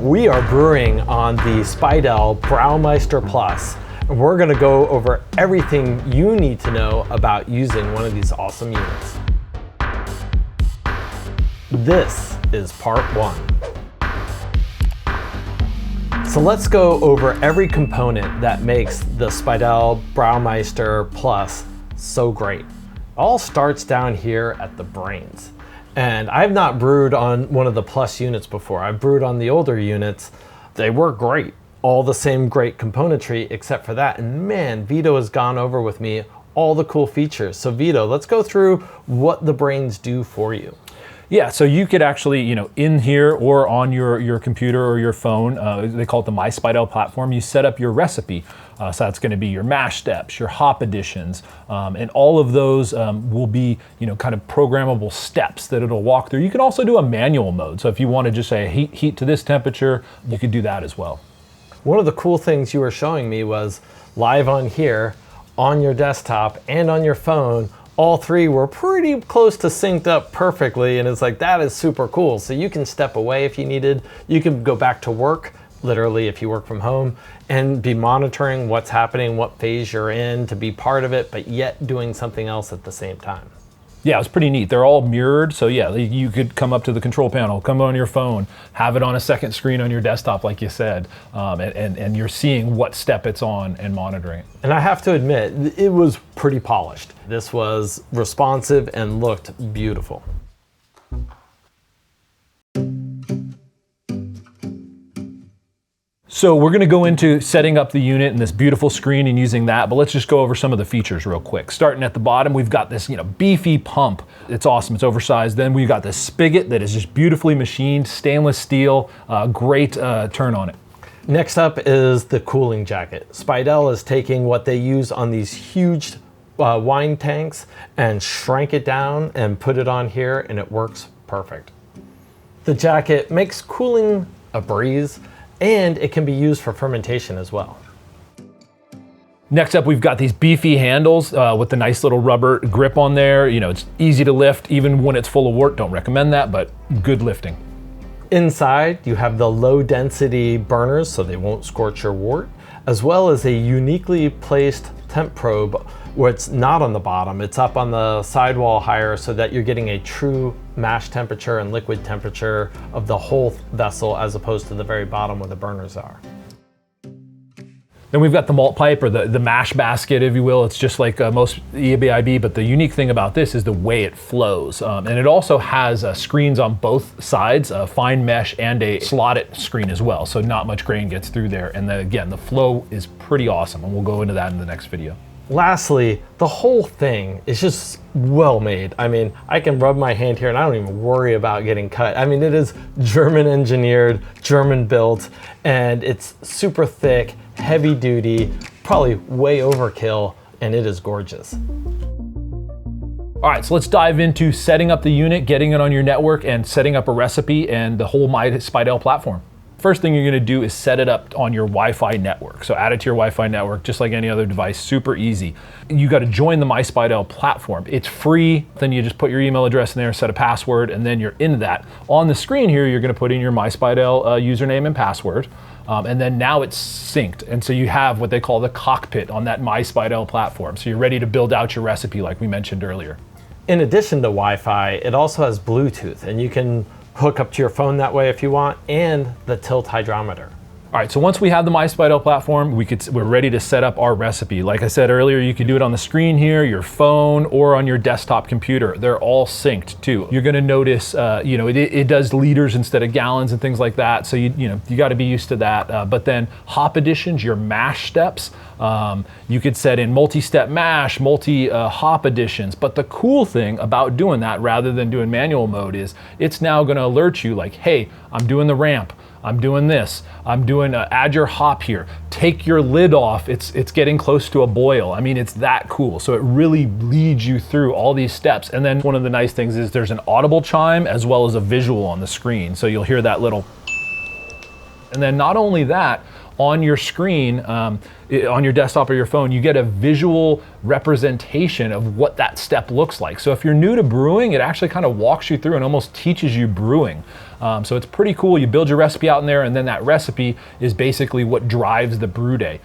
We are brewing on the Speidel Braumeister Plus, and we're going to go over everything you need to know about using one of these awesome units. This is part 1. So let's go over every component that makes the Speidel Braumeister Plus so great. It all starts down here at the brains. And I've not brewed on one of the Plus units before. I've brewed on the older units. They work great. All the same great componentry except for that. And man, Vito has gone over with me all the cool features. So Vito, let's go through what the brains do for you. Yeah, so you could actually, in here or on your computer or your phone, they call it the Speidel platform, you set up your recipe. So that's going to be your mash steps, your hop additions, and all of those will be, kind of programmable steps that it'll walk through. You can also do a manual mode. So if you want to just say heat to this temperature, you could do that as well. One of the cool things you were showing me was live on here, on your desktop, and on your phone. All three were pretty close to synced up perfectly, and it's like, that is super cool. So you can step away if you needed. You can go back to work, literally if you work from home, and be monitoring what's happening, what phase you're in, to be part of it, but yet doing something else at the same time. Yeah, it's pretty neat. They're all mirrored, so yeah, you could come up to the control panel, come on your phone, have it on a second screen on your desktop, like you said, and you're seeing what step it's on and monitoring it. And I have to admit, it was pretty polished. This was responsive and looked beautiful. So we're going to go into setting up the unit and this beautiful screen and using that, but let's just go over some of the features real quick. Starting at the bottom, we've got this beefy pump. It's awesome, it's oversized. Then we've got this spigot that is just beautifully machined, stainless steel, great turn on it. Next up is the cooling jacket. Speidel is taking what they use on these huge wine tanks and shrank it down and put it on here, and it works perfect. The jacket makes cooling a breeze, and it can be used for fermentation as well. Next up, we've got these beefy handles with the nice little rubber grip on there. It's easy to lift even when it's full of wort. Don't recommend that, but good lifting. Inside, you have the low density burners so they won't scorch your wort, as well as a uniquely placed temp probe where it's not on the bottom, it's up on the sidewall higher so that you're getting a true mash temperature and liquid temperature of the whole vessel as opposed to the very bottom where the burners are. Then we've got the malt pipe, or the mash basket, if you will. It's just like most EABIB, but the unique thing about this is the way it flows. And it also has screens on both sides, a fine mesh and a slotted screen as well, so not much grain gets through there. And then again, the flow is pretty awesome, and we'll go into that in the next video. Lastly, the whole thing is just well made. I mean, I can rub my hand here and I don't even worry about getting cut. I mean, it is German engineered, German built, and it's super thick, heavy duty, probably way overkill, and it is gorgeous. All right, so let's dive into setting up the unit, getting it on your network, and setting up a recipe and the whole Speidel platform. First thing you're gonna do is set it up on your Wi-Fi network. So add it to your Wi-Fi network, just like any other device, super easy. You gotta join the Speidel platform. It's free, then you just put your email address in there, set a password, and then you're into that. On the screen here, you're gonna put in your Speidel username and password, and then now it's synced. And so you have what they call the cockpit on that Speidel platform. So you're ready to build out your recipe like we mentioned earlier. In addition to Wi-Fi, it also has Bluetooth, and you can hook up to your phone that way if you want, and the tilt hydrometer. All right, so once we have the Speidel platform, we're ready to set up our recipe. Like I said earlier, you can do it on the screen here, your phone, or on your desktop computer. They're all synced too. You're gonna notice, it does liters instead of gallons and things like that. So you gotta be used to that. But then hop additions, your mash steps, you could set in multi-step mash, multi-hop additions. But the cool thing about doing that rather than doing manual mode is it's now gonna alert you like, hey, I'm doing the ramp. I'm doing this, I'm doing add your hop here, take your lid off, it's getting close to a boil. I mean, it's that cool. So it really leads you through all these steps. And then one of the nice things is there's an audible chime as well as a visual on the screen. So you'll hear that little, and then not only that, on your screen, on your desktop or your phone, you get a visual representation of what that step looks like. So if you're new to brewing, it actually kind of walks you through and almost teaches you brewing. So it's pretty cool. You build your recipe out in there, and then that recipe is basically what drives the brew day.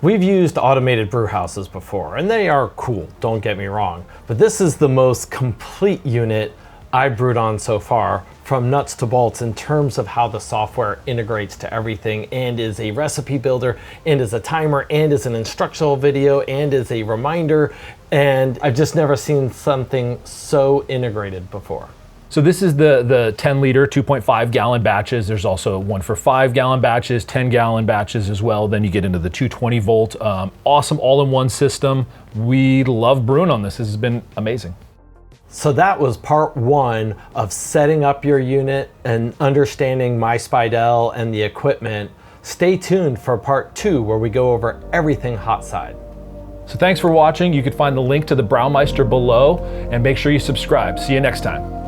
We've used automated brew houses before, and they are cool, don't get me wrong. But this is the most complete unit I've brewed on so far, from nuts to bolts, in terms of how the software integrates to everything, and is a recipe builder, and is a timer, and is an instructional video, and is a reminder. And I've just never seen something so integrated before. So this is the 10 liter, 2.5 gallon batches. There's also one for 5 gallon batches, 10 gallon batches as well. Then you get into the 220 volt. Awesome all-in-one system. We love brewing on this. This has been amazing. So that was part one of setting up your unit and understanding my Speidel and the equipment. Stay tuned for part two, where we go over everything hot side. So thanks for watching. You can find the link to the Braumeister below, and make sure you subscribe. See you next time.